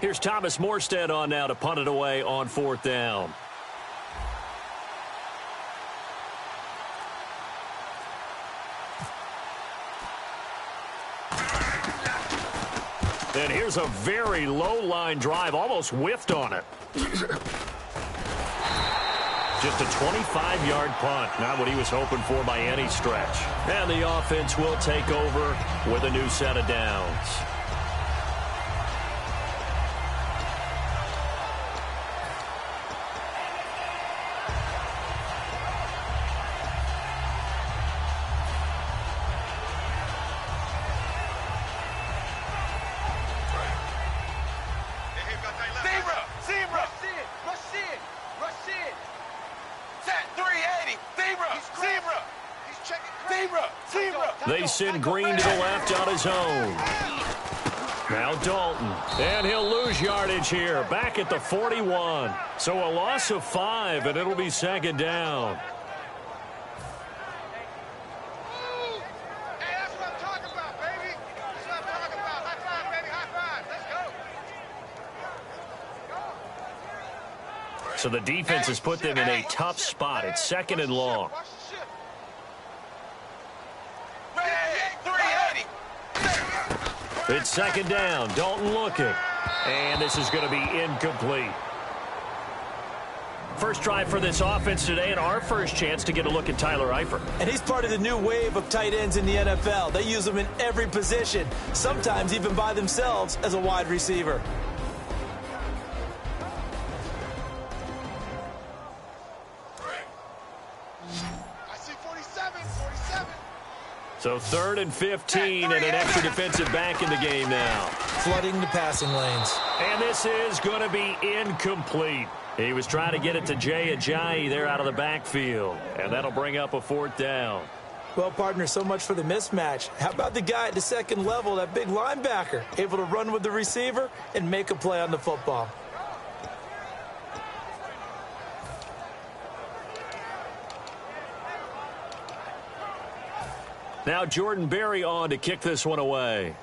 Here's Thomas Morstead on now to punt it away on 4th down. And here's a very low-line drive, almost whiffed on it. Just a 25-yard punt, not what he was hoping for by any stretch. And the offense will take over with a new set of downs. They send Green to the left on his own. Now Dalton. And he'll lose yardage here. Back at the 41. So a loss of 5, and it'll be 2nd down. Hey, that's what I'm talking about, baby. That's what I'm talking about. High five, baby. High five. Let's go. So the defense has put them in a tough spot. It's 2nd and long. It's 2nd down. Dalton looking. And this is going to be incomplete. First drive for this offense today, and our first chance to get a look at Tyler Eifert. And he's part of the new wave of tight ends in the NFL. They use them in every position, sometimes even by themselves as a wide receiver. I see 47, 47. So 3rd and 15 and an extra defensive back in the game now. Flooding the passing lanes. And this is going to be incomplete. He was trying to get it to Jay Ajayi there out of the backfield. And that'll bring up a 4th down. Well, partner, so much for the mismatch. How about the guy at the 2nd level, that big linebacker, able to run with the receiver and make a play on the football? Now Jordan Berry on to kick this one away.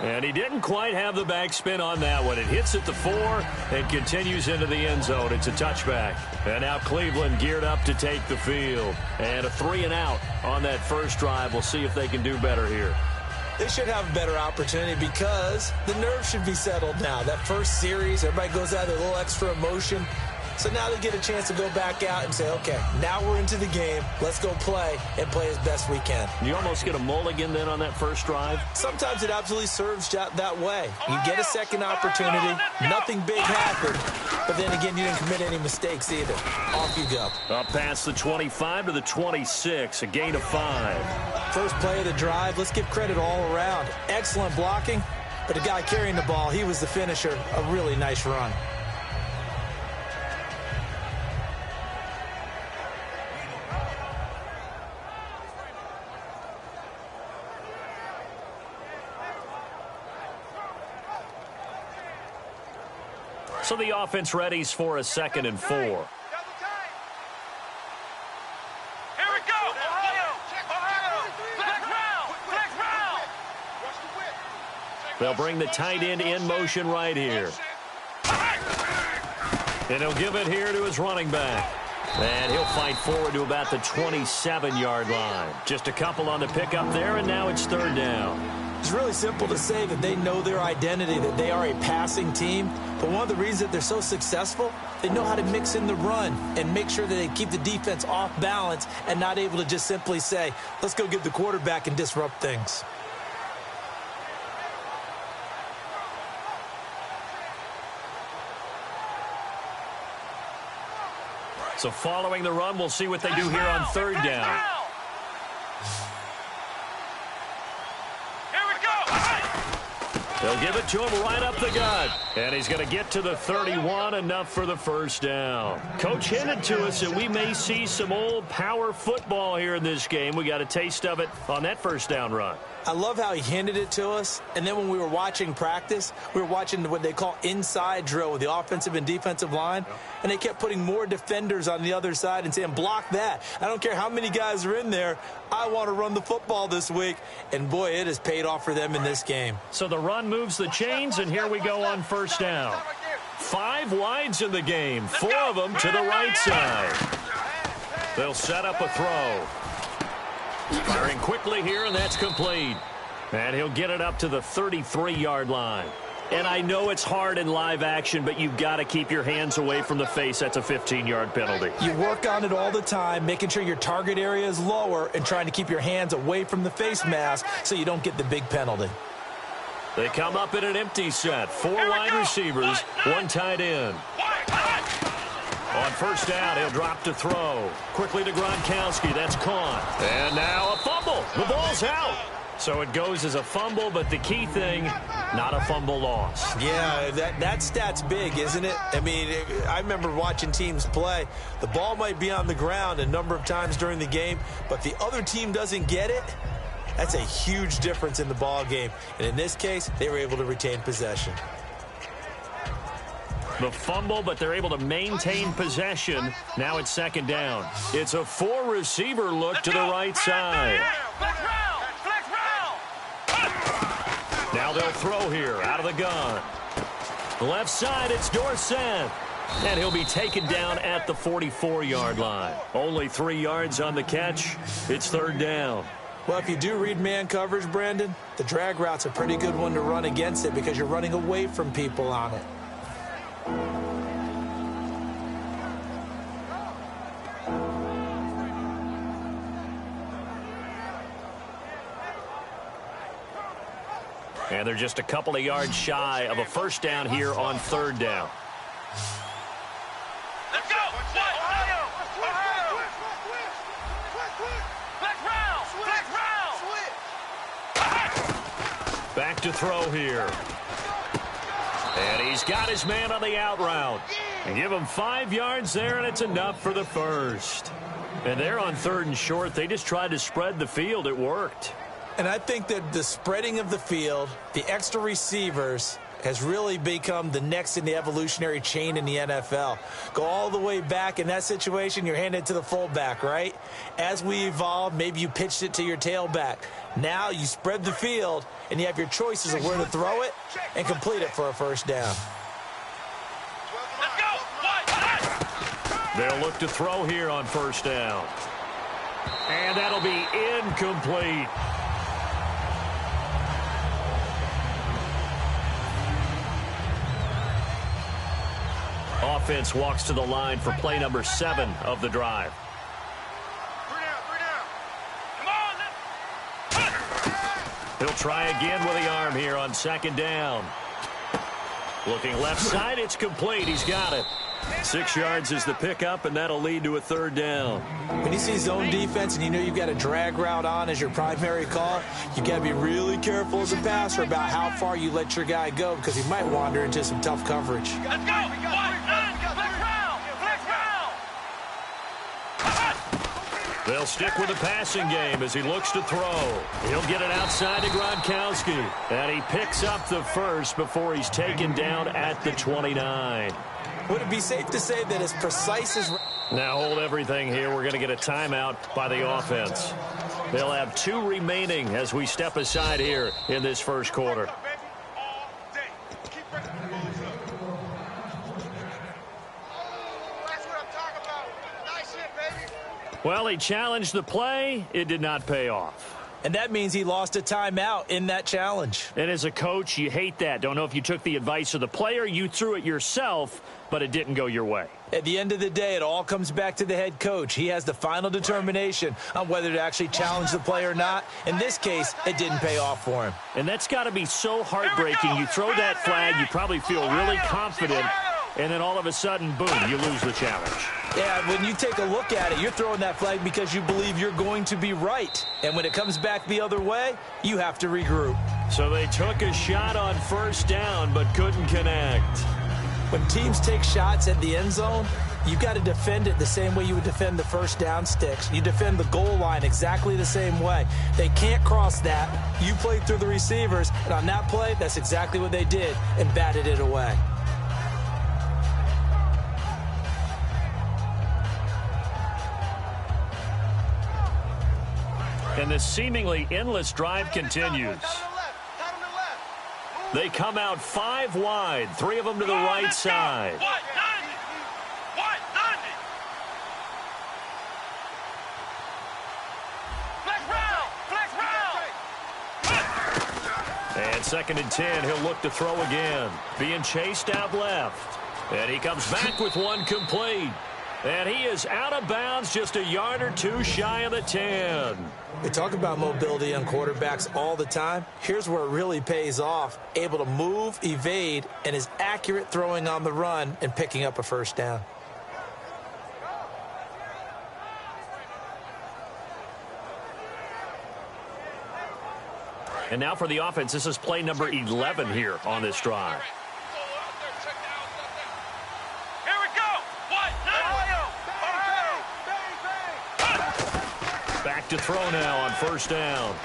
And he didn't quite have the backspin on that one. It hits at the 4 and continues into the end zone. It's a touchback. And now Cleveland geared up to take the field. And a 3-and-out on that first drive. We'll see if they can do better here. They should have a better opportunity because the nerves should be settled now. That first series, everybody goes out with a little extra emotion. So now they get a chance to go back out and say, okay, now we're into the game. Let's go play and play as best we can. You almost get a mulligan then on that first drive? Sometimes it absolutely serves that way. You get a second opportunity. Nothing big happened. But then again, you didn't commit any mistakes either. Off you go. Up past the 25 to the 26, a gain of 5. First play of the drive, let's give credit all around. Excellent blocking, but the guy carrying the ball, he was the finisher. A really nice run. So the offense readies for a 2nd and 4. Here we go. Ohio. Flex round. They'll bring the tight end in motion right here. And he'll give it here to his running back. And he'll fight forward to about the 27-yard line. Just a couple on the pickup there, and now it's 3rd down. It's really simple to say that they know their identity, that they are a passing team. But one of the reasons that they're so successful, they know how to mix in the run and make sure that they keep the defense off balance and not able to just simply say, let's go get the quarterback and disrupt things. So following the run, we'll see what they do here on 3rd down. They'll give it to him right up the gut. And he's going to get to the 31, enough for the first down. Coach hinted to us that we may see some old power football here in this game. We got a taste of it on that first down run. I love how he handed it to us, and then when we were watching practice, we were watching what they call inside drill with the offensive and defensive line, and they kept putting more defenders on the other side and saying, block that. I don't care how many guys are in there. I want to run the football this week, and boy, it has paid off for them in this game. So the run moves the chains, and here we go on first down. 5 wides in the game, 4 of them to the right side. They'll set up a throw. Firing quickly here, and that's complete. And he'll get it up to the 33-yard line. And I know it's hard in live action, but you've got to keep your hands away from the face. That's a 15-yard penalty. You work on it all the time, making sure your target area is lower and trying to keep your hands away from the face mask so you don't get the big penalty. They come up in an empty set. 4 wide receivers, 1 tight end. On first down, he'll drop to throw. Quickly to Gronkowski. That's caught. And now a fumble. The ball's out. So it goes as a fumble, but the key thing, not a fumble loss. Yeah, that stat's big, isn't it? I mean, I remember watching teams play. The ball might be on the ground a number of times during the game, but the other team doesn't get it. That's a huge difference in the ball game. And in this case, they were able to retain possession. The fumble, but they're able to maintain possession. Now it's second down. It's a 4-receiver look to the right side. Now they'll throw here out of the gun. Left side, it's Dorsett. And he'll be taken down at the 44-yard line. Only 3 yards on the catch. It's third down. Well, if you do read man coverage, Brandon, the drag route's a pretty good one to run against it because you're running away from people on it. And they're just a couple of yards shy of a first down here on third down. Let's go! Back to throw here. And he's got his man on the out route. And give him 5 yards there, and it's enough for the first. And they're on 3rd and short. They just tried to spread the field. It worked. And I think that the spreading of the field, the extra receivers, has really become the next in the evolutionary chain in the NFL. Go all the way back in that situation, you're handed to the fullback, right? As we evolve, maybe you pitched it to your tailback. Now you spread the field, and you have your choices of where to throw it and complete it for a first down. They'll look to throw here on first down. And that'll be incomplete. Offense walks to the line for play number 7 of the drive. 3 down. Come on. He'll try again with the arm here on second down. Looking left side, it's complete. He's got it. 6 yards is the pickup, and that'll lead to a third down. When you see zone defense and you know you've got a drag route on as your primary call, you've got to be really careful as a passer about how far you let your guy go because he might wander into some tough coverage. Let's go! They'll stick with the passing game as he looks to throw. He'll get it outside to Gronkowski. And he picks up the first before he's taken down at the 29. Would it be safe to say that as precise as... Now hold everything here. We're going to get a timeout by the offense. They'll have 2 remaining as we step aside here in this first quarter. Well, he challenged the play. It did not pay off. And that means he lost a timeout in that challenge. And as a coach, you hate that. Don't know if you took the advice of the player. You threw it yourself, but it didn't go your way. At the end of the day, it all comes back to the head coach. He has the final determination on whether to actually challenge the play or not. In this case, it didn't pay off for him. And that's got to be so heartbreaking. You throw that flag, you probably feel really confident, and then all of a sudden, boom, you lose the challenge. Yeah, when you take a look at it, you're throwing that flag because you believe you're going to be right. And when it comes back the other way, you have to regroup. So they took a shot on first down but couldn't connect. When teams take shots at the end zone, You got to defend it the same way you would defend the first down sticks. You defend the goal line exactly the same way. They can't cross that. You played through the receivers, and on that play, that's exactly what they did and batted it away. And this seemingly endless drive continues. They come out 5 wide, 3 of them to the right side. And 2nd and 10, he'll look to throw again. Being chased out left. And he comes back with one complete. And he is out of bounds just a yard or 2 shy of the 10. We talk about mobility on quarterbacks all the time. Here's where it really pays off. Able to move, evade, and is accurate throwing on the run and picking up a first down. And now for the offense, this is play number 11 here on this drive. Back to throw now on first down.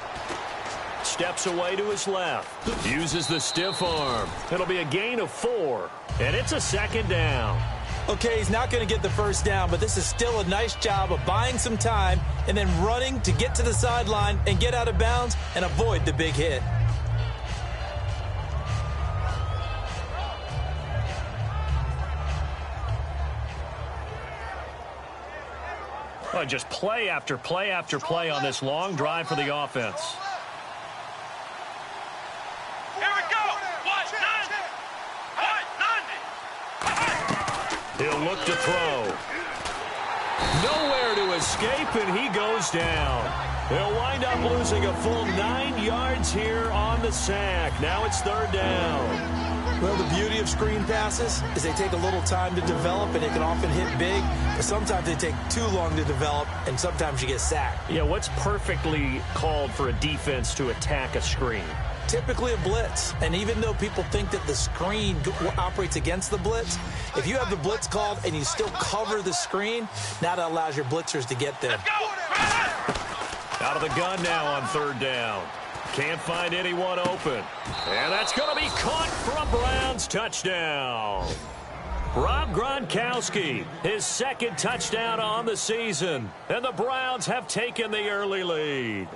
Steps away to his left. Uses the stiff arm. It'll be a gain of 4. And it's a 2nd down. Okay, he's not going to get the first down, but this is still a nice job of buying some time and then running to get to the sideline and get out of bounds and avoid the big hit. Oh, just play after play after play on this long drive for the offense. Here we go. He'll look to throw. Nowhere to escape, and he goes down. He'll wind up losing a full 9 yards here on the sack. Now it's 3rd down. Well, the beauty of screen passes is they take a little time to develop, and it can often hit big, but sometimes they take too long to develop, and sometimes you get sacked. Yeah, what's perfectly called for a defense to attack a screen? Typically a blitz, and even though people think that the screen operates against the blitz, if you have the blitz called and you still cover the screen, now that allows your blitzers to get there. Out of the gun now on 3rd down. Can't find anyone open. And that's going to be caught for a Browns touchdown. Rob Gronkowski, his 2nd touchdown on the season. And the Browns have taken the early lead.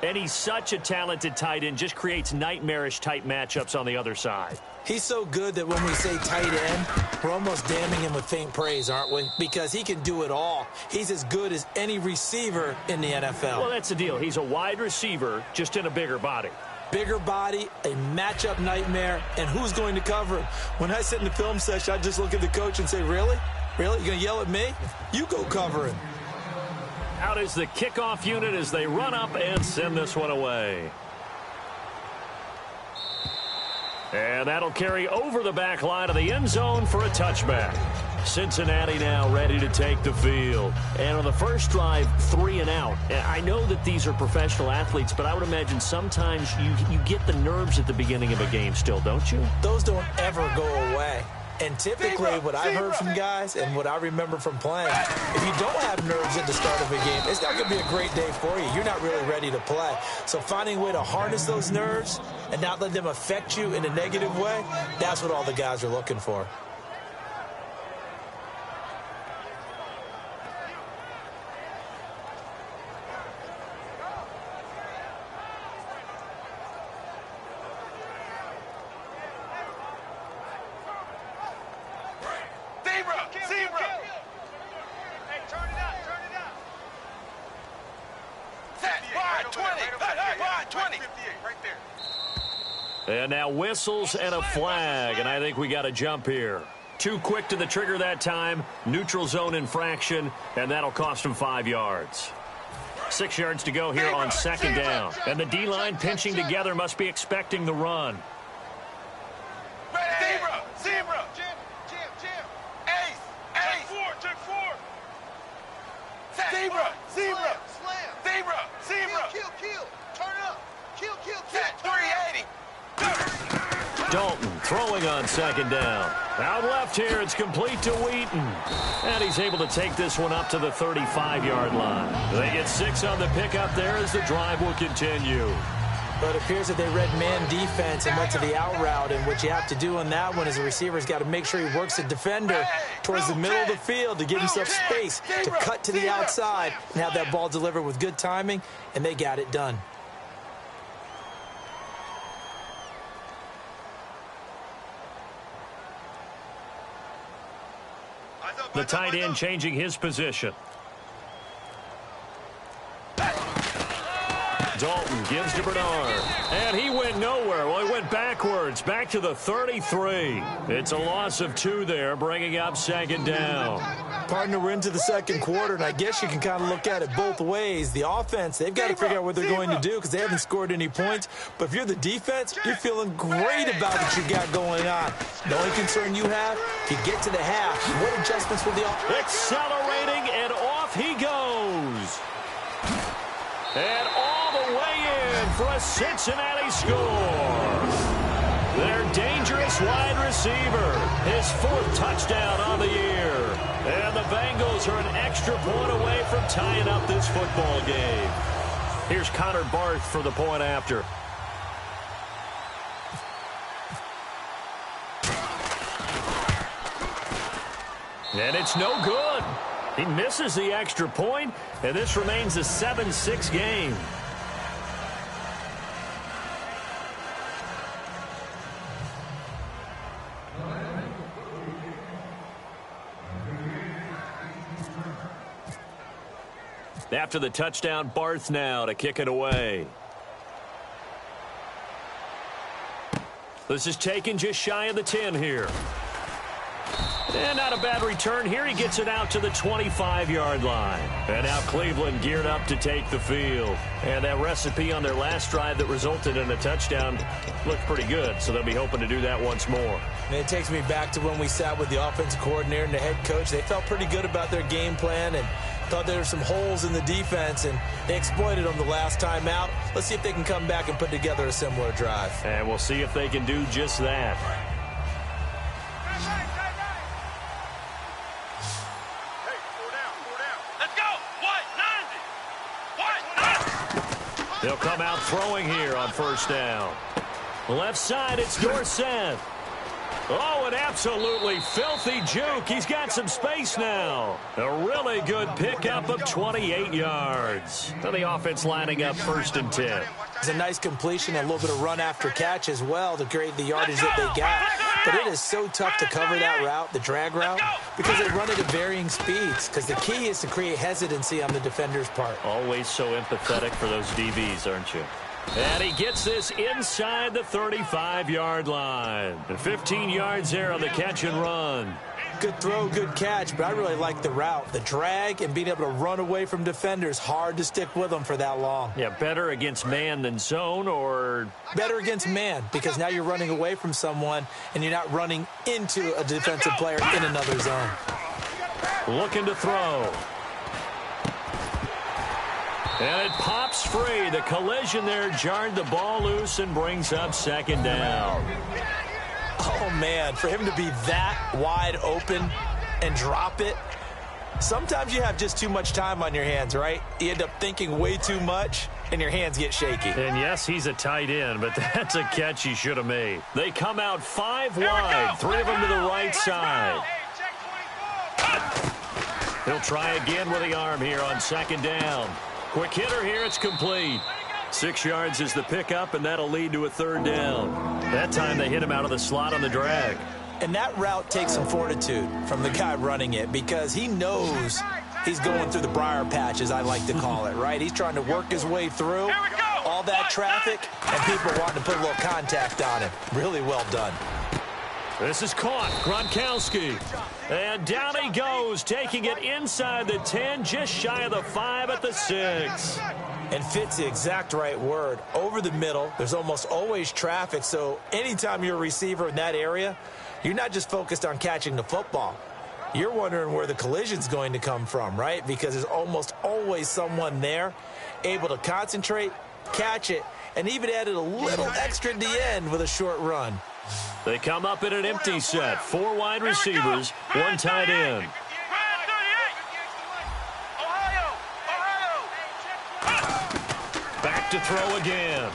And he's such a talented tight end, just creates nightmarish-type matchups on the other side. He's so good that when we say tight end, we're almost damning him with faint praise, aren't we? Because he can do it all. He's as good as any receiver in the NFL. Well, that's the deal. He's a wide receiver, just in a bigger body. Bigger body, a matchup nightmare, and who's going to cover him? When I sit in the film session, I just look at the coach and say, really? Really? You're going to yell at me? You go cover him. Out is the kickoff unit as they run up and send this one away. And that'll carry over the back line of the end zone for a touchback. Cincinnati now ready to take the field. And on the first drive, 3 and out. I know that these are professional athletes, but I would imagine sometimes you get the nerves at the beginning of a game still, don't you? Those don't ever go away. And typically what I've heard from guys and what I remember from playing, if you don't have nerves at the start of a game, it's not going to be a great day for you. You're not really ready to play. So finding a way to harness those nerves and not let them affect you in a negative way, that's what all the guys are looking for. And now whistles and a flag, and I think we got a jump here. Too quick to the trigger that time, neutral zone infraction, and that'll cost him 5 yards. 6 yards to go here on 2nd down. And the D-line pinching together must be expecting the run. Zebra! Jim! Ace! Check four! Zebra! Slam! Zebra! Kill! Turn up! Kill! 380! Dalton throwing on second down. Out left here, it's complete to Wheaton. And he's able to take this one up to the 35-yard line. They get 6 on the pickup there as the drive will continue. But it appears that they read man defense and went to the out route, and what you have to do on that one is the receiver's got to make sure he works the defender towards the middle of the field to give himself space to cut to the outside and have that ball delivered with good timing, and they got it done. The tight end changing his position. Dalton gives to Bernard, and he went nowhere. Well, he went backwards, back to the 33. It's a loss of 2 there, bringing up second down. Partner, we're into the second quarter, and I guess you can kind of look at it both ways. The offense, they've got to figure out what they're going to do because they haven't scored any points. But if you're the defense, you're feeling great about what you got going on. The only concern you have, if you get to the half, what adjustments will the offense? Accelerating, and off he goes. And all the way in for a Cincinnati score. Their dangerous wide receiver, his 4th touchdown on the year. And the Bengals are an extra point away from tying up this football game. Here's Connor Barth for the point after. And it's no good. He misses the extra point, and this remains a 7-6 game. After the touchdown, Barth now to kick it away. This is taken just shy of the 10 here. And not a bad return here. He gets it out to the 25-yard line. And now Cleveland geared up to take the field. And that recipe on their last drive that resulted in a touchdown looked pretty good, so they'll be hoping to do that once more. And it takes me back to when we sat with the offensive coordinator and the head coach. They felt pretty good about their game plan and thought there were some holes in the defense, and they exploited them the last time out. Let's see if they can come back and put together a similar drive. And we'll see if they can do just that. They'll come out throwing here on first down. Left side, it's Dorsett. Oh, an absolutely filthy juke. He's got some space now. A really good pickup of 28 yards. And the offense lining up 1st and 10. It's a nice completion, a little bit of run after catch as well to create the yardage that they got. But it is so tough to cover that route, the drag route, because they run it at varying speeds. Because the key is to create hesitancy on the defender's part. Always so empathetic for those DBs, aren't you? And he gets this inside the 35-yard line. And 15 yards there on the catch and run. Good throw, good catch, but I really like the route. The drag and being able to run away from defenders, hard to stick with them for that long. Yeah, better against man than zone, or? Better against man, because now you're running away from someone and you're not running into a defensive player in another zone. Looking to throw. And it pops free. The collision there jarred the ball loose and brings up second down. Oh, man, for him to be that wide open and drop it, sometimes you have just too much time on your hands, right? You end up thinking way too much, and your hands get shaky. And, yes, he's a tight end, but that's a catch he should have made. They come out 5 wide, 3 of them to the right side. He'll try again with the arm here on second down. Quick hitter here, it's complete. 6 yards is the pickup, and that'll lead to a 3rd down. That time they hit him out of the slot on the drag. And that route takes some fortitude from the guy running it because he knows he's going through the briar patch, as I like to call it, right? He's trying to work his way through all that traffic and people wanting to put a little contact on him. Really well done. This is caught. Gronkowski. And down he goes, taking it inside the 10, just shy of the 5 at the 6. And fits the exact right word. Over the middle, there's almost always traffic, so anytime you're a receiver in that area, you're not just focused on catching the football. You're wondering where the collision's going to come from, right? Because there's almost always someone there able to concentrate, catch it, and even added a little extra at the end with a short run. They come up in an empty set. 4 wide receivers, 1 tight end. Back to throw again.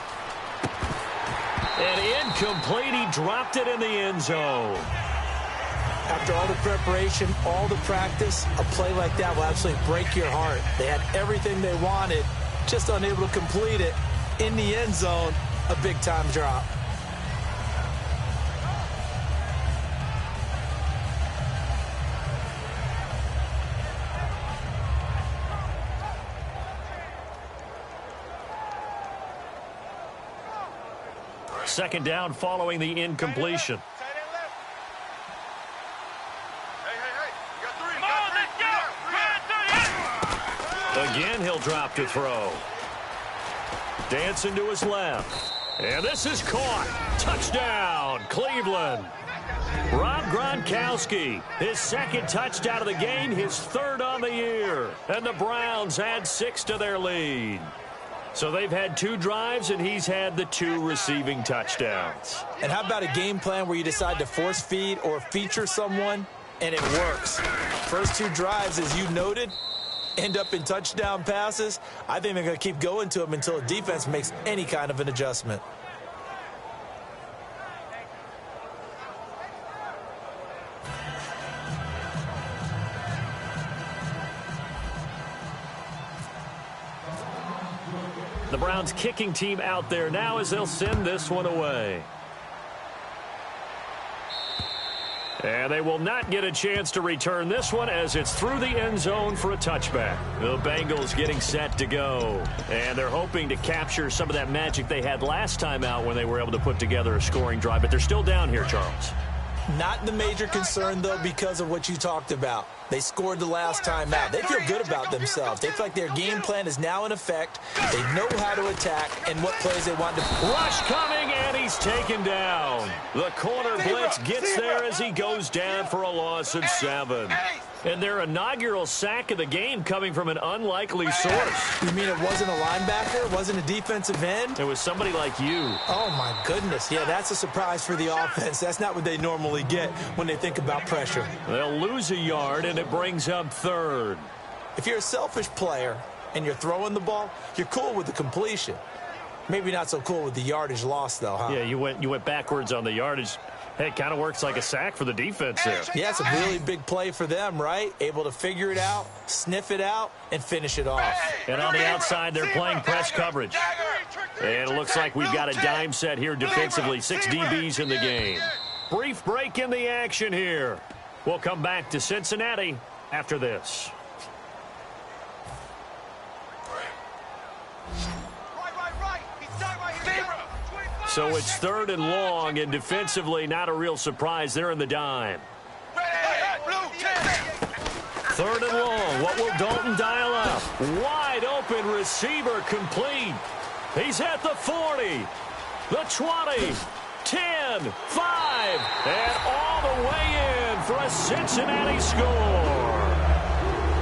And incomplete. He dropped it in the end zone. After all the preparation, all the practice, a play like that will absolutely break your heart. They had everything they wanted, just unable to complete it. In the end zone, a big-time drop. Second down following the incompletion. Again, he'll drop to throw. Dancing to his left. And this is caught. Touchdown, Cleveland. Rob Gronkowski, his 2nd touchdown of the game, his 3rd on the year. And the Browns add 6 to their lead. So they've had 2 drives, and he's had the 2 receiving touchdowns. And how about a game plan where you decide to force feed or feature someone, and it works? First 2 drives, as you noted, end up in touchdown passes. I think they're going to keep going to them until the defense makes any kind of an adjustment. The Browns kicking team out there now as they'll send this one away. And they will not get a chance to return this one as it's through the end zone for a touchback. The Bengals getting set to go. And they're hoping to capture some of that magic they had last time out when they were able to put together a scoring drive. But they're still down here, Charles. Not the major concern, though, because of what you talked about. They scored the last time out. They feel good about themselves. They feel like their game plan is now in effect. They know how to attack and what plays they want to. Rush coming, and he's taken down. The corner blitz gets there as he goes down for a loss of 7. And their inaugural sack of the game coming from an unlikely source. You mean it wasn't a linebacker? It wasn't a defensive end? It was somebody like you. Oh, my goodness. Yeah, that's a surprise for the offense. That's not what they normally get when they think about pressure. They'll lose a yard, and it brings up 3rd. If you're a selfish player and you're throwing the ball, you're cool with the completion. Maybe not so cool with the yardage loss, though, huh? Yeah, you went backwards on the yardage. Hey, it kind of works like a sack for the defense there. Yeah, it's a really big play for them, right? Able to figure it out, sniff it out, and finish it off. And on the outside, they're playing press coverage. And it looks like we've got a dime set here defensively. 6 DBs in the game. Brief break in the action here. We'll come back to Cincinnati after this. So it's 3rd and long, and defensively, not a real surprise. They're in the dime. 3rd and long. What will Dalton dial up? Wide open receiver complete. He's at the 40, the 20, 10, 5, and all the way in for a Cincinnati score.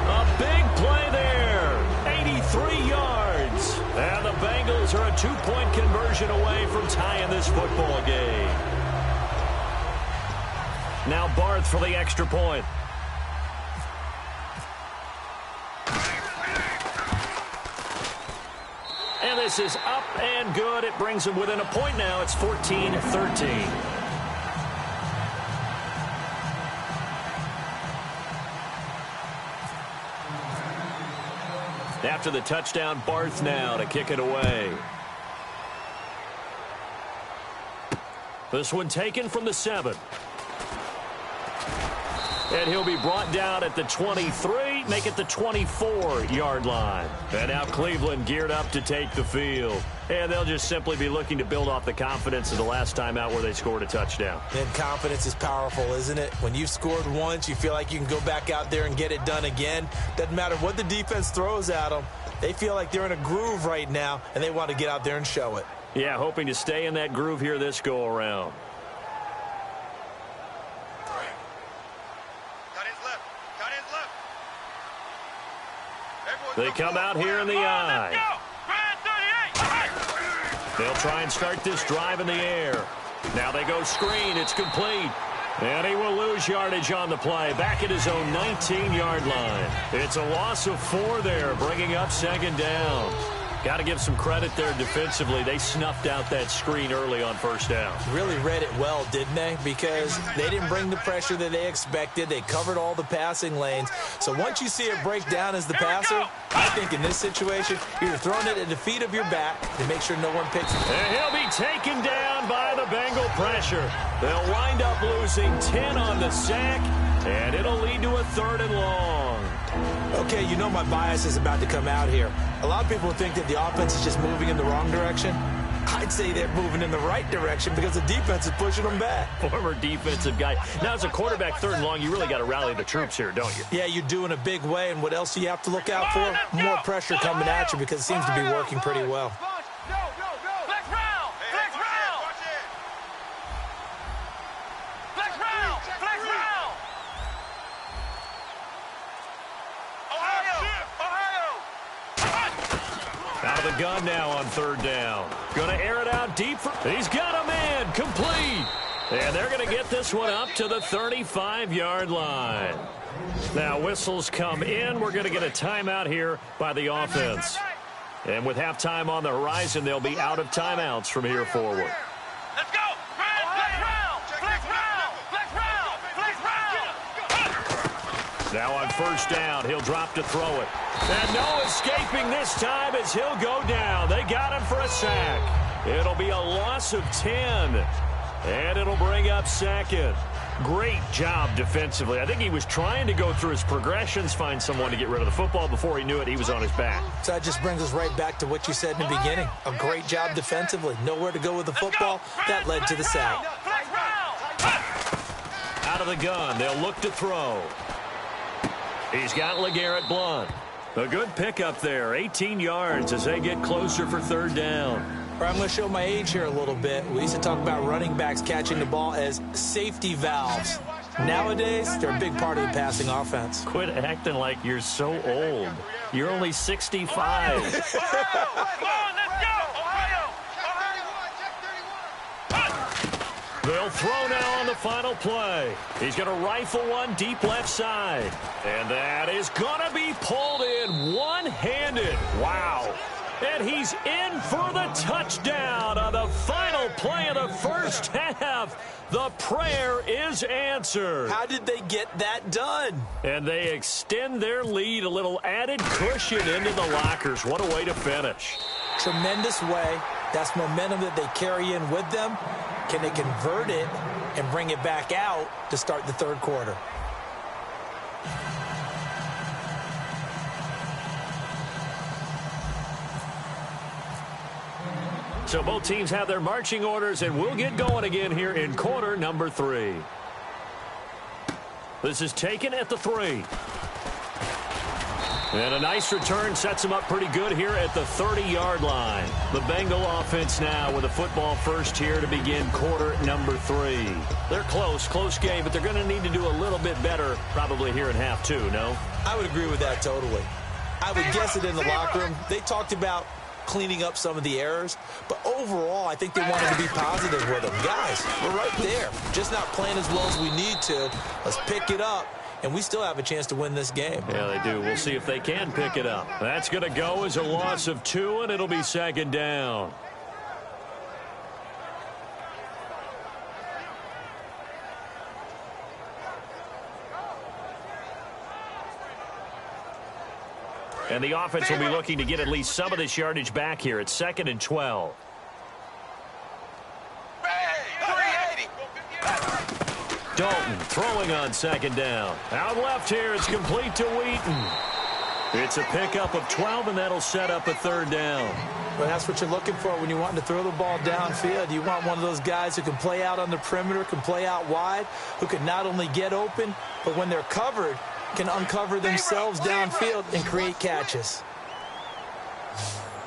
A big play there. 83 yards. And the Bengals are a 2-point conversion away from tying this football game. Now Barth for the extra point. And this is up and good. It brings them within a point now. It's 14-13. After the touchdown, Barth now to kick it away. This one taken from the 7. And he'll be brought down at the 23, make it the 24-yard line. And now Cleveland geared up to take the field. And they'll just simply be looking to build off the confidence of the last time out where they scored a touchdown. And confidence is powerful, isn't it? When you've scored once, you feel like you can go back out there and get it done again. Doesn't matter what the defense throws at them. They feel like they're in a groove right now, and they want to get out there and show it. Yeah, hoping to stay in that groove here this go-around. They come out here in the eye. They'll try and start this drive in the air. Now they go screen. It's complete. And he will lose yardage on the play. Back at his own 19-yard line. It's a loss of 4 there, bringing up second down. Got to give some credit there defensively. They snuffed out that screen early on first down. Really read it well, didn't they? Because they didn't bring the pressure that they expected. They covered all the passing lanes. So once you see it break down as the passer, I think in this situation, you're throwing it at the feet of your back to make sure no one picks it. And he'll be taken down by the Bengal pressure. They'll wind up losing 10 on the sack, and it'll lead to a 3rd and long. Okay, you know my bias is about to come out here. A lot of people think that the offense is just moving in the wrong direction. I'd say they're moving in the right direction because the defense is pushing them back. Former defensive guy. Now, as a quarterback 3rd and long, you really got to rally the troops here, don't you? Yeah, you do in a big way. And what else do you have to look out for? More pressure coming at you because it seems to be working pretty well. Out of the gun now on 3rd down. Going to air it out deep. He's got a man. Complete. And they're going to get this one up to the 35-yard line. Now whistles come in. We're going to get a timeout here by the offense. And with halftime on the horizon, they'll be out of timeouts from here forward. Let's go. Now on first down, he'll drop to throw it. And no escaping this time as he'll go down. They got him for a sack. It'll be a loss of 10. And it'll bring up 2nd. Great job defensively. I think he was trying to go through his progressions, find someone to get rid of the football. Before he knew it, he was on his back. So that just brings us right back to what you said in the beginning. A great job defensively. Nowhere to go with the football. That led to the sack. Out of the gun, they'll look to throw. He's got LeGarrette Blount. A good pickup there, 18 yards as they get closer for 3rd down. I'm going to show my age here a little bit. We used to talk about running backs catching the ball as safety valves. Nowadays, they're a big part of the passing offense. Quit acting like you're so old. You're only 65. They'll throw now on the final play. He's going to rifle one deep left side. And that is going to be pulled in one-handed. Wow. And he's in for the touchdown on the final play of the first half. The prayer is answered. How did they get that done? And they extend their lead, a little added cushion into the lockers. What a way to finish. Tremendous way. That's momentum that they carry in with them. Can they convert it and bring it back out to start the 3rd quarter? So both teams have their marching orders, and we'll get going again here in quarter number 3. This is taken at the 3. And a nice return sets them up pretty good here at the 30-yard line. The Bengal offense now with a football first here to begin quarter number 3. They're close game, but they're going to need to do a little bit better probably here in half 2, no? I would agree with that totally. I would guess it in the locker room. They talked about cleaning up some of the errors, but overall, I think they wanted to be positive with them. Guys, we're right there. Just not playing as well as we need to. Let's pick it up. And we still have a chance to win this game. Yeah, they do. We'll see if they can pick it up. That's going to go as a loss of 2, and it'll be 2nd down. And the offense will be looking to get at least some of this yardage back here. It's 2nd and 12. Dalton throwing on 2nd down. Out left here, it's complete to Wheaton. It's a pickup of 12, and that'll set up a 3rd down. Well, that's what you're looking for when you want to throw the ball downfield. You want one of those guys who can play out on the perimeter, can play out wide, who can not only get open, but when they're covered, can uncover themselves downfield and create catches.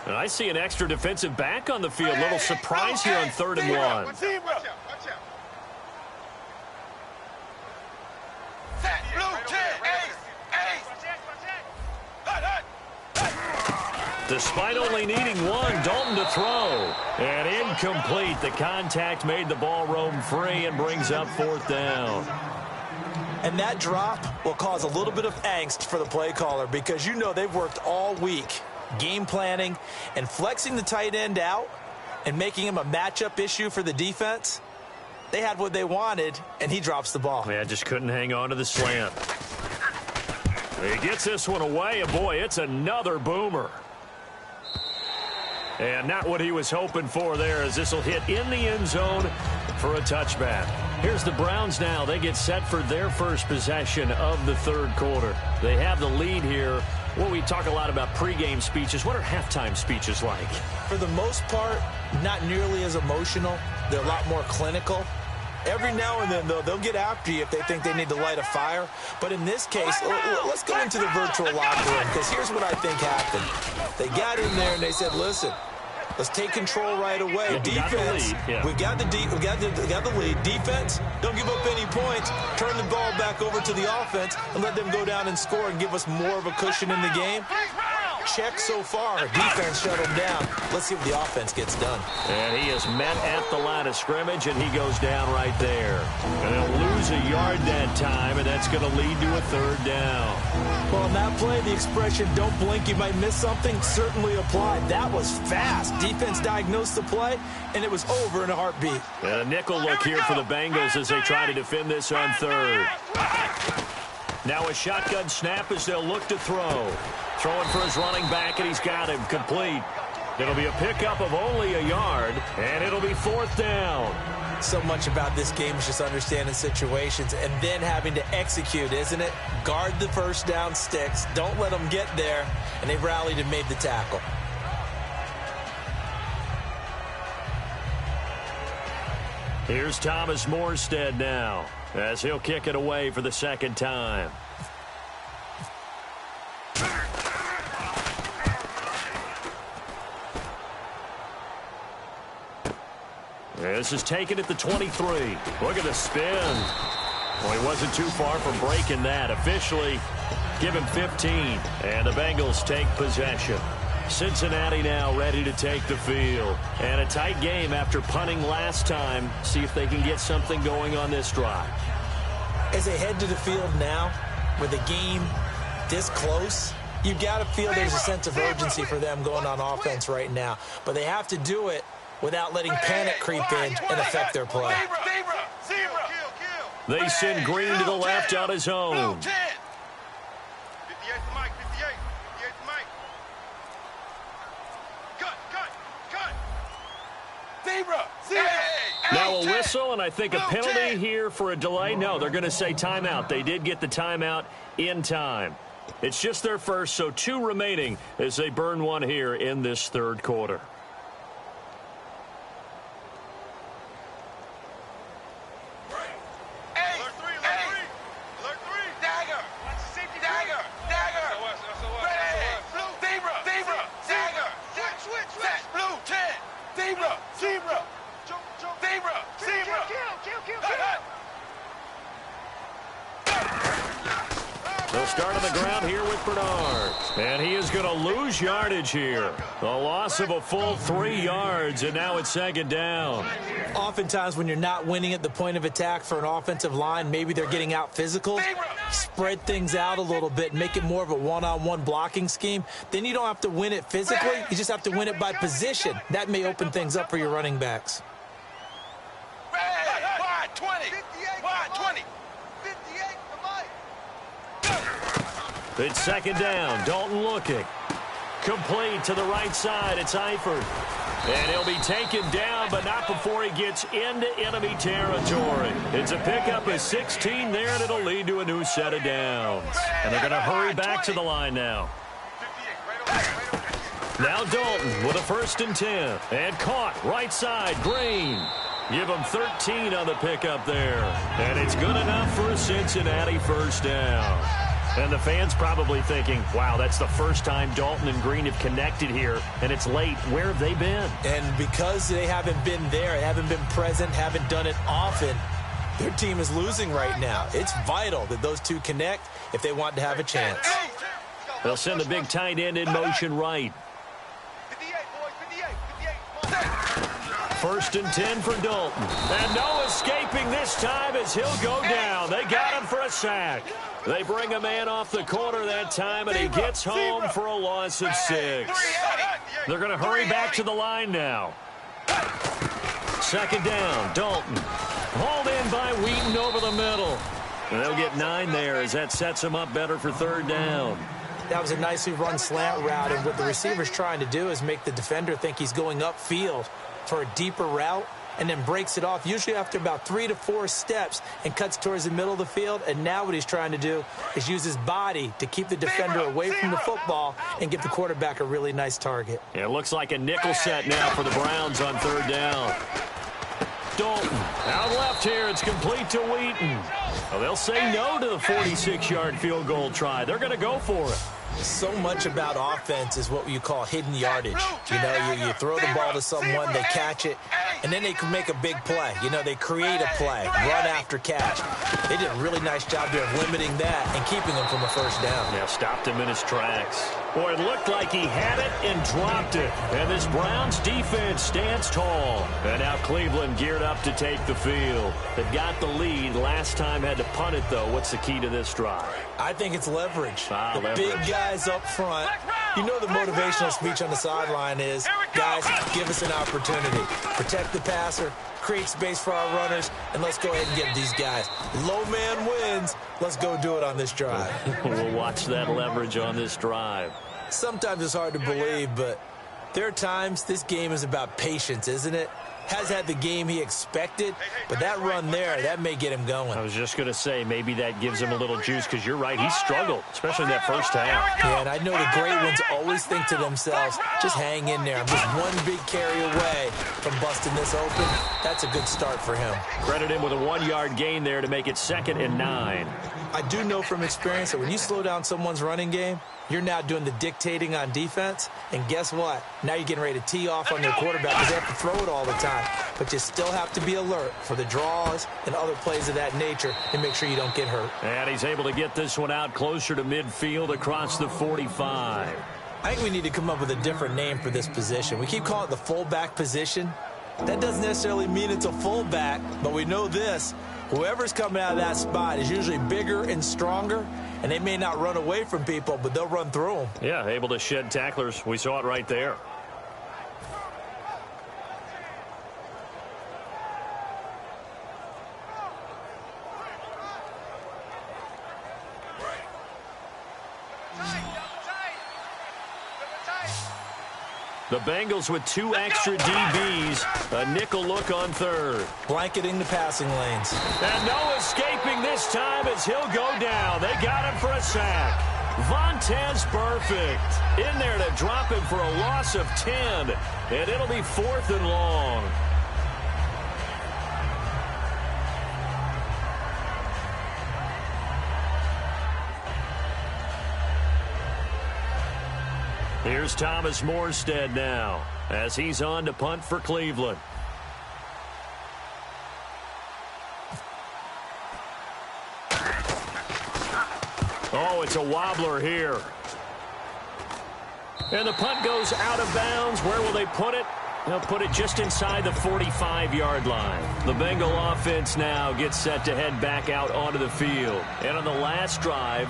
And I see an extra defensive back on the field. Little surprise here on 3rd and 1. Despite only needing one, Dalton to throw. And incomplete. The contact made the ball roam free and brings up 4th down. And that drop will cause a little bit of angst for the play caller because you know they've worked all week game planning and flexing the tight end out and making him a matchup issue for the defense. They had what they wanted, and he drops the ball. Yeah, just couldn't hang on to the slant. He gets this one away, and boy, it's another boomer. And not what he was hoping for there, as this will hit in the end zone for a touchback. Here's the Browns now. They get set for their first possession of the third quarter. They have the lead here. Well, we talk a lot about pregame speeches. What are halftime speeches like? For the most part, not nearly as emotional. They're a lot more clinical. Every now and then, though, they'll get after you if they think they need to light a fire. But in this case, let's go into the virtual locker room, because here's what I think happened. They got in there and they said, listen, let's take control right away. Yeah, defense, we got the lead. Defense, don't give up any points. Turn the ball back over to the offense and let them go down and score and give us more of a cushion in the game. Check so far. Defense shut him down. Let's see what the offense gets done. And he is met at the line of scrimmage, and he goes down right there. And they'll lose a yard that time, and that's going to lead to a 3rd down. Well, on that play, the expression, don't blink, you might miss something, certainly applied. That was fast. Defense diagnosed the play, and it was over in a heartbeat. And a nickel look here for the Bengals as they try to defend this on 3rd. Now a shotgun snap as they'll look to throw. Throwing for his running back, and he's got him complete. It'll be a pickup of only a yard, and it'll be 4th down. So much about this game is just understanding situations and then having to execute, isn't it? Guard the first down sticks. Don't let them get there, and they rallied and made the tackle. Here's Thomas Morstead now as he'll kick it away for the 2nd time. This is taken at the 23. Look at the spin. Well, he wasn't too far from breaking that. Officially, give him 15. And the Bengals take possession. Cincinnati now ready to take the field. And a tight game after punting last time. See if they can get something going on this drive. As they head to the field now, with the game this close, you've got to feel there's a sense of urgency for them going on offense right now. But they have to do it without letting panic creep in and affect their play. They send Green to the left on his own. 58 to Mike, 58 to Mike. Cut. Now a whistle, and I think a penalty here for a delay. No, they're going to say timeout. They did get the timeout in time. It's just their first, so 2 remaining as they burn one here in this 3rd quarter. They'll start on the ground here with Bernard. And he is going to lose yardage here. A loss of a full 3 yards, and now it's 2nd down. Oftentimes when you're not winning at the point of attack for an offensive line, maybe they're getting out physical, spread things out a little bit, make it more of a one-on-one blocking scheme. Then you don't have to win it physically. You just have to win it by position. That may open things up for your running backs. Wide 20. Wide 20. 58 to Mike. It's 2nd down. Dalton looking. Complete to the right side. It's Eifert. And he'll be taken down, but not before he gets into enemy territory. It's a pickup of 16 there, and it'll lead to a new set of downs. And they're going to hurry back to the line now. Now Dalton with a 1st and 10. And caught right side, Green. Give him 13 on the pickup there. And it's good enough for a Cincinnati 1st down. And the fans probably thinking, wow, that's the first time Dalton and Green have connected here, and it's late. Where have they been? And because they haven't been there, haven't been present, haven't done it often, their team is losing right now. It's vital that those two connect if they want to have a chance. They'll send the big tight end in motion right. First and 10 for Dalton. And no escaping this time as he'll go down. They got him for a sack. They bring a man off the corner that time, and he gets home for a loss of 6. They're going to hurry back to the line now. Second down, Dalton. Hauled in by Wheaton over the middle. And they'll get 9 there as that sets them up better for third down. That was a nicely run slant route, and what the receiver's trying to do is make the defender think he's going upfield for a deeper route, and then breaks it off, usually after about 3 to 4 steps, and cuts towards the middle of the field. And now what he's trying to do is use his body to keep the defender away from the football and give the quarterback a really nice target. Yeah, it looks like a nickel set now for the Browns on third down. Dalton out left here. It's complete to Wheaton. Well, they'll say no to the 46-yard field goal try. They're going to go for it. So much about offense is what you call hidden yardage. You know, you throw the ball to someone, they catch it, and then they can make a big play. You know, they create a play, run after catch. They did a really nice job there of limiting that and keeping him from a first down. Yeah, stopped him in his tracks. Boy, it looked like he had it and dropped it. And this Browns defense stands tall. And now Cleveland geared up to take the field. They've got the lead. Last time had to punt it, though. What's the key to this drive? I think it's leverage. Leverage. Big guys up front. You know the motivational speech on the sideline is, guys, give us an opportunity. Protect the passer, create space for our runners, and let's go ahead and get these guys. Low man wins. Let's go do it on this drive. We'll watch that leverage on this drive. Sometimes it's hard to believe, but there are times this game is about patience, isn't it? Has had the game he expected, but that run there, that may get him going. I was just going to say, maybe that gives him a little juice, because you're right, he struggled, especially in that first half. Yeah, and I know the great ones always think to themselves, just hang in there. I'm just one big carry away from busting this open. That's a good start for him. Credit him with a 1-yard gain there to make it 2nd and 9. I do know from experience that when you slow down someone's running game, you're now doing the dictating on defense, and guess what? Now you're getting ready to tee off on their quarterback because they have to throw it all the time. But you still have to be alert for the draws and other plays of that nature and make sure you don't get hurt. And he's able to get this one out closer to midfield across the 45. I think we need to come up with a different name for this position. We keep calling it the fullback position. That doesn't necessarily mean it's a fullback, but we know this. Whoever's coming out of that spot is usually bigger and stronger, and they may not run away from people, but they'll run through them. Yeah, able to shed tacklers. We saw it right there. The Bengals with 2 extra DBs, a nickel look on third. Blanketing the passing lanes. And no escaping this time as he'll go down. They got him for a sack. Vontez perfect. In there to drop him for a loss of 10. And it'll be 4th and long. Here's Thomas Morstead now as he's on to punt for Cleveland. Oh, it's a wobbler here. And the punt goes out of bounds. Where will they put it? They'll put it just inside the 45-yard line. The Bengal offense now gets set to head back out onto the field. And on the last drive,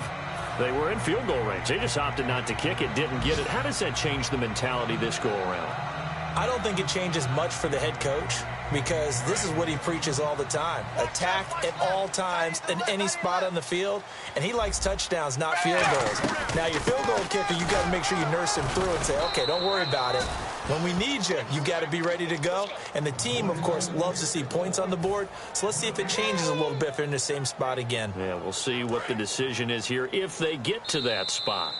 they were in field goal range. They just opted not to kick it, didn't get it. How does that change the mentality this go around? I don't think it changes much for the head coach because this is what he preaches all the time. Attack at all times in any spot on the field, and he likes touchdowns, not field goals. Now, your field goal kicker, you got to make sure you nurse him through and say, okay, don't worry about it. When we need you, you got to be ready to go. And the team, of course, loves to see points on the board. So let's see if it changes a little bit if they're in the same spot again. Yeah, we'll see what the decision is here if they get to that spot.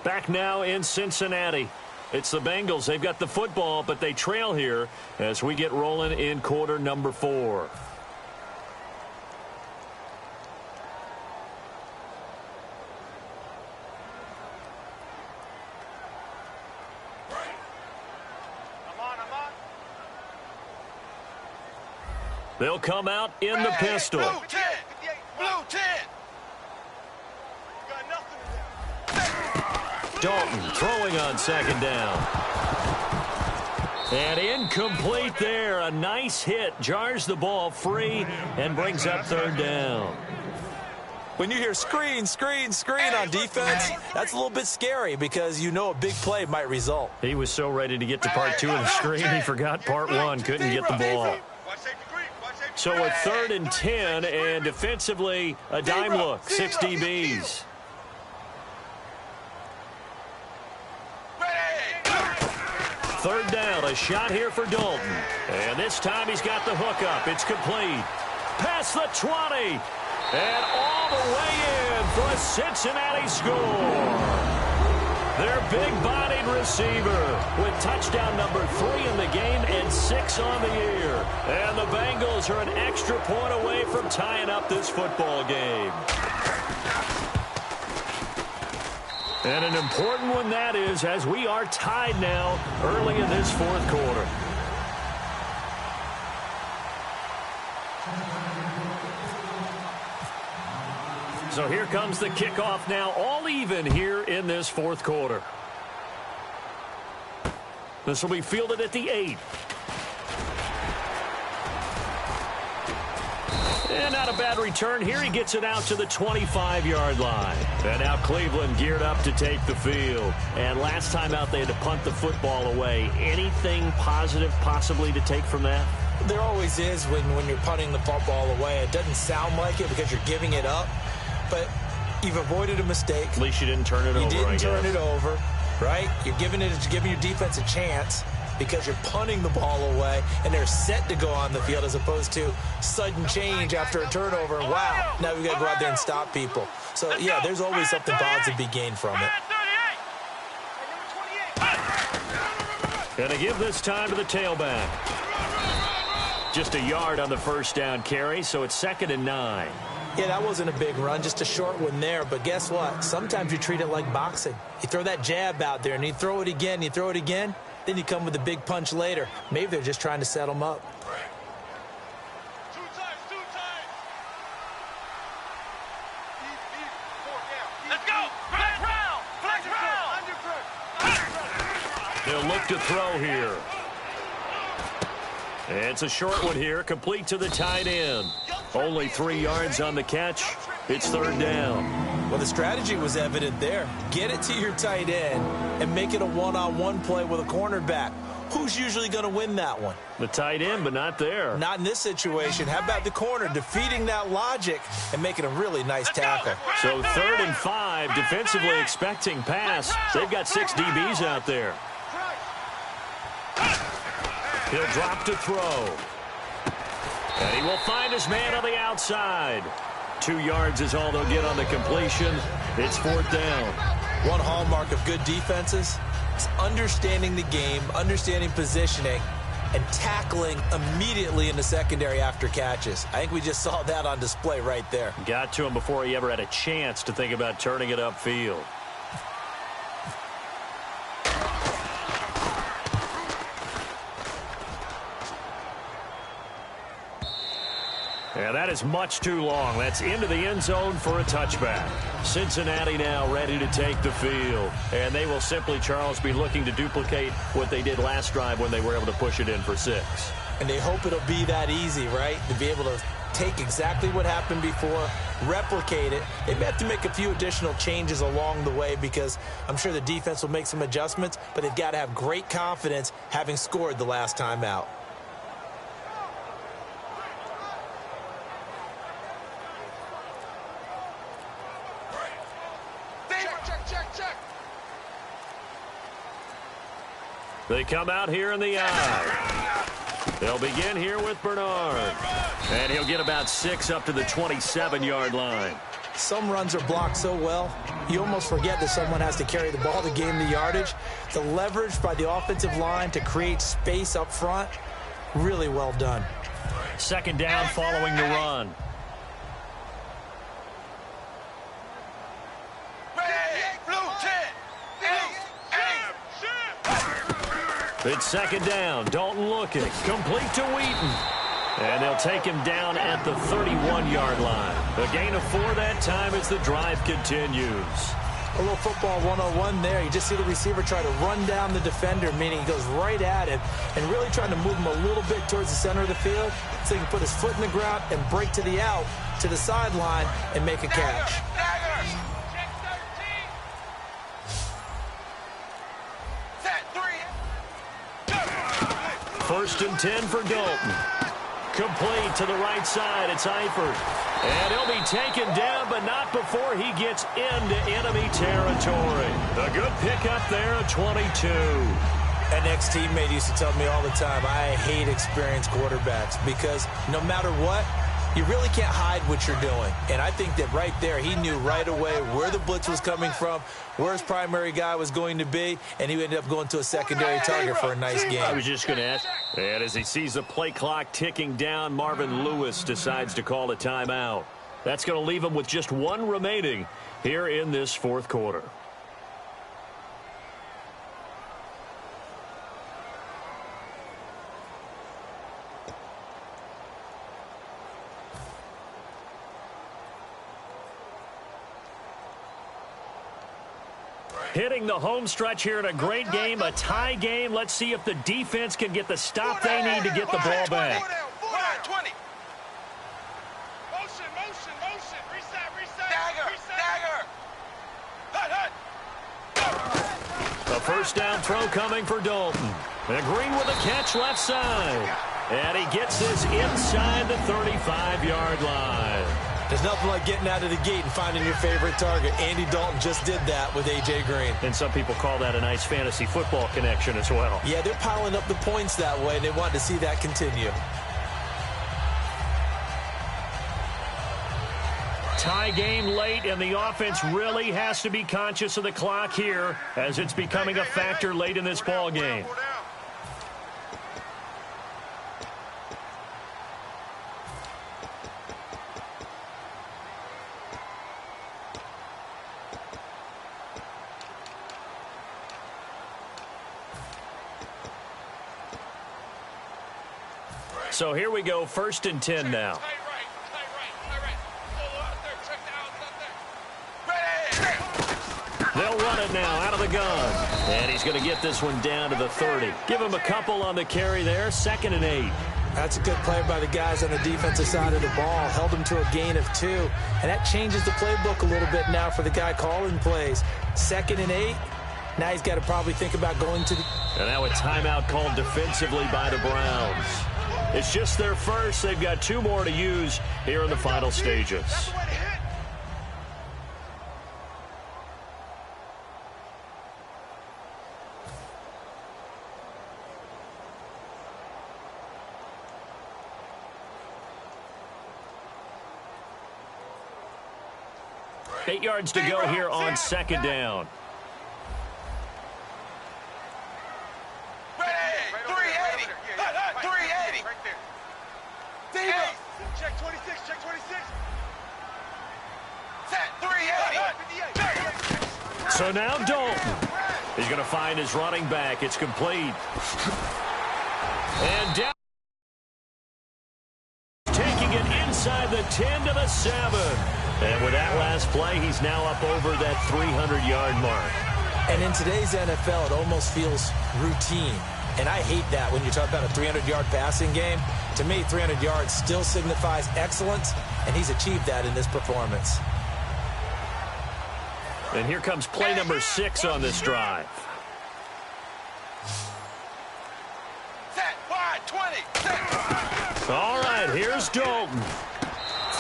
Back now in Cincinnati. It's the Bengals. They've got the football, but they trail here as we get rolling in quarter number 4. They'll come out in the pistol. Blue 10. Blue 10. Got nothing in there. Dalton throwing on 2nd down. And incomplete there. A nice hit. Jars the ball free and brings up third down. When you hear screen, screen, screen on defense, that's a little bit scary because you know a big play might result. He was so ready to get to part 2 of the screen, he forgot part 1. Couldn't get the ball. So a 3rd and 10, and defensively, a dime look. 6 DBs. Third down, a shot here for Dalton. And this time he's got the hook up. It's complete. Past the 20. And all the way in for a Cincinnati score. Their big-bodied receiver with touchdown number 3 in the game and 6 on the year. And the Bengals are an extra point away from tying up this football game. And an important one that is, as we are tied now early in this fourth quarter. So here comes the kickoff now, all even here in this fourth quarter. This will be fielded at the 8. And not a bad return here. He gets it out to the 25-yard line. And now Cleveland geared up to take the field. And last time out, they had to punt the football away. Anything positive possibly to take from that? There always is when you're punting the football away. It doesn't sound like it because you're giving it up. But you've avoided a mistake. At least you didn't turn it over, You didn't turn it over, right? You're giving your defense a chance because you're punting the ball away, and they're set to go on the field as opposed to sudden change after a turnover. Wow, now we've got to go out there and stop people. So, yeah, there's always something positive to be gained from it. Gonna give this time to the tailback. Just a yard on the first down carry, so it's 2nd and 9. Yeah, that wasn't a big run, just a short one there. But guess what? Sometimes you treat it like boxing. You throw that jab out there, and you throw it again, then you come with a big punch later. Maybe they're just trying to set them up. Let's go! Flex round! They'll look to throw here. It's a short one here, complete to the tight end. Only 3 yards on the catch. It's third down. Well, the strategy was evident there. Get it to your tight end and make it a one-on-one play with a cornerback. Who's usually going to win that one? The tight end, but not there. Not in this situation. How about the corner defeating that logic and making a really nice tackle? So 3rd and 5, defensively expecting pass. They've got 6 DBs out there. He'll drop to throw. And he will find his man on the outside. 2 yards is all they'll get on the completion. It's 4th down. One hallmark of good defenses is understanding the game, understanding positioning, and tackling immediately in the secondary after catches. I think we just saw that on display right there. Got to him before he ever had a chance to think about turning it upfield. And that is much too long. That's into the end zone for a touchback. Cincinnati now ready to take the field. And they will simply, Charles, be looking to duplicate what they did last drive when they were able to push it in for 6. And they hope it'll be that easy, right? To be able to take exactly what happened before, replicate it. They may have to make a few additional changes along the way because I'm sure the defense will make some adjustments, but they've got to have great confidence having scored the last time out. They come out here in the eye. They'll begin here with Bernard. And he'll get about 6 up to the 27-yard line. Some runs are blocked so well, you almost forget that someone has to carry the ball to gain the yardage. The leverage by the offensive line to create space up front, really well done. 2nd down following the run. It's 2nd down. Dalton looking. Complete to Wheaton. And they'll take him down at the 31-yard line. A gain of 4 that time as the drive continues. A little football 101 there. You just see the receiver try to run down the defender, meaning he goes right at him and really trying to move him a little bit towards the center of the field so he can put his foot in the ground and break to the out, to the sideline, and make a catch. First and 10 for Dalton. Complete to the right side. It's Eifert. And he'll be taken down, but not before he gets into enemy territory. A good pickup there at 22. An ex-teammate used to tell me all the time, I hate experienced quarterbacks because no matter what, you really can't hide what you're doing. And I think that right there, he knew right away where the blitz was coming from, where his primary guy was going to be, and he ended up going to a secondary target for a nice game. I was just going to ask. And as he sees the play clock ticking down, Marvin Lewis decides to call a timeout. That's going to leave him with just one remaining here in this fourth quarter. Hitting the home stretch here in a great game, a tie game. Let's see if the defense can get the stop they need to get the ball back. 20. Motion. Reset. Dagger. A first down throw coming for Dalton. And Green with a catch left side. And he gets this inside the 35-yard line. There's nothing like getting out of the gate and finding your favorite target. Andy Dalton just did that with A.J. Green. And some people call that a nice fantasy football connection as well. Yeah, they're piling up the points that way, and they want to see that continue. Tie game late, and the offense really has to be conscious of the clock here as it's becoming a factor late in this ball game. So here we go, first and 10 now. They'll run it now out of the gun. And he's going to get this one down to the 30. Give him a couple on the carry there, 2nd and 8. That's a good play by the guys on the defensive side of the ball. Held him to a gain of 2. And that changes the playbook a little bit now for the guy calling plays. 2nd and 8. Now he's got to probably think about going to the... And now a timeout called defensively by the Browns. It's just their first. They've got 2 more to use here in the final stages. Eight yards to go here on 2nd down. Check 26. Set 380. So now Dalton. He's going to find his running back. It's complete. And down. Taking it inside the 10 to the 7. And with that last play, he's now up over that 300-yard mark. And in today's NFL, it almost feels routine. And I hate that when you talk about a 300-yard passing game. To me, 300 yards still signifies excellence, and he's achieved that in this performance. And here comes play number 6 on this drive. Set wide 20. Set. All right, here's Dalton.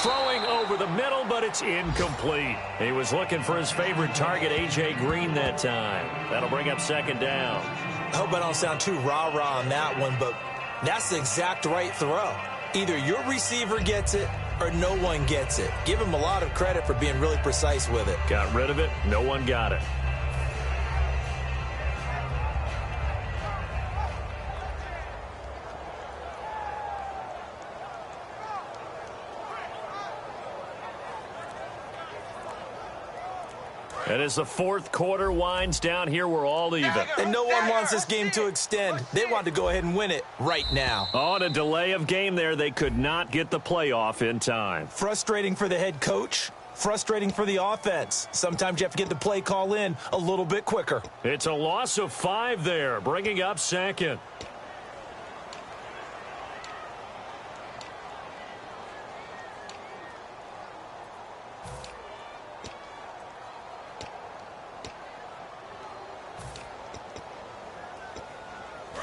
Throwing over the middle, but it's incomplete. He was looking for his favorite target, A.J. Green, that time. That'll bring up 2nd down. I hope I don't sound too rah-rah on that one, but that's the exact right throw. Either your receiver gets it or no one gets it. Give him a lot of credit for being really precise with it. Got rid of it. No one got it. And as the fourth quarter winds down here, we're all even. And no one wants this game to extend. They want to go ahead and win it right now. On a delay of game there, they could not get the playoff in time. Frustrating for the head coach, Frustrating for the offense. Sometimes you have to get the play call in a little bit quicker. It's a loss of 5 there, bringing up second.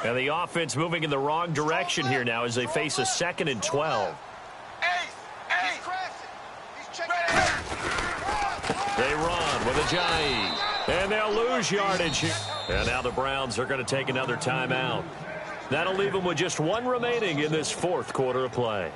And the offense moving in the wrong direction here now as they face a 2nd and 12. He's crashing. He's checking. They run with Ajayi. And they'll lose yardage here. And now the Browns are going to take another timeout. That'll leave them with just 1 remaining in this 4th quarter of play.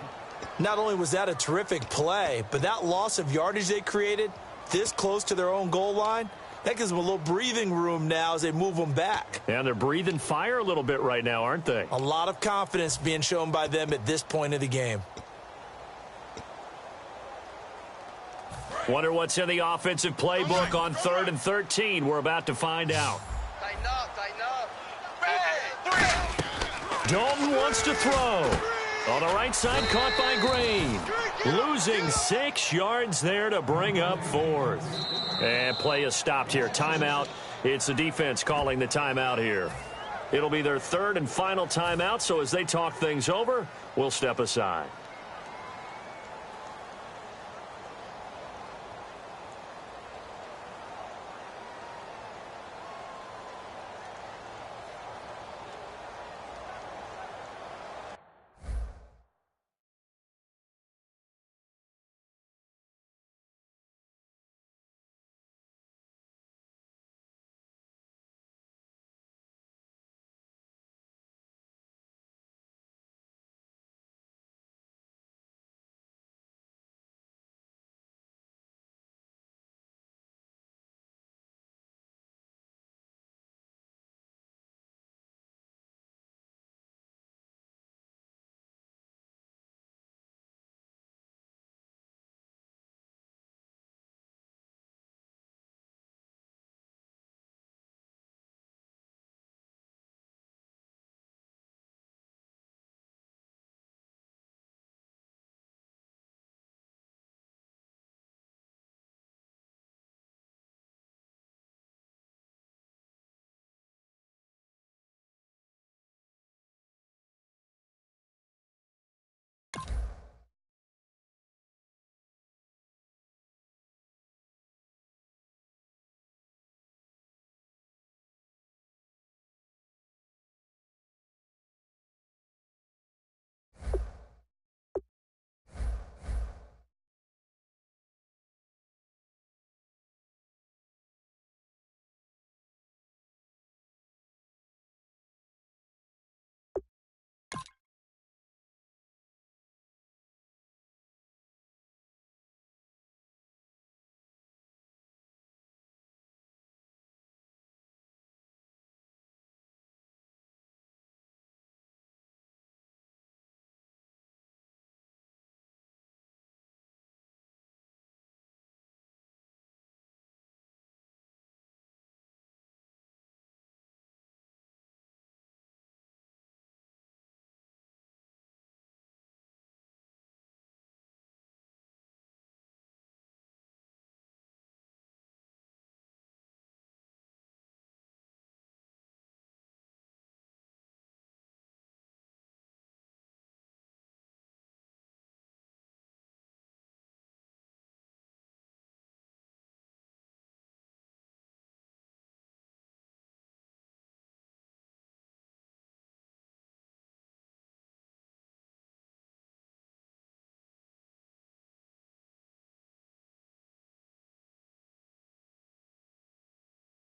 Not only was that a terrific play, but that loss of yardage they created this close to their own goal line, that gives them a little breathing room now as they move them back. And they're breathing fire a little bit right now, aren't they? A lot of confidence being shown by them at this point of the game. Wonder what's in the offensive playbook on 3rd and 13. We're about to find out. Tighten up, tighten up. Dalton wants to throw. On the right side, caught by Green. Losing 6 yards there to bring up 4th. And play is stopped here. Timeout. It's the defense calling the timeout here. It'll be their 3rd and final timeout, so as they talk things over, we'll step aside.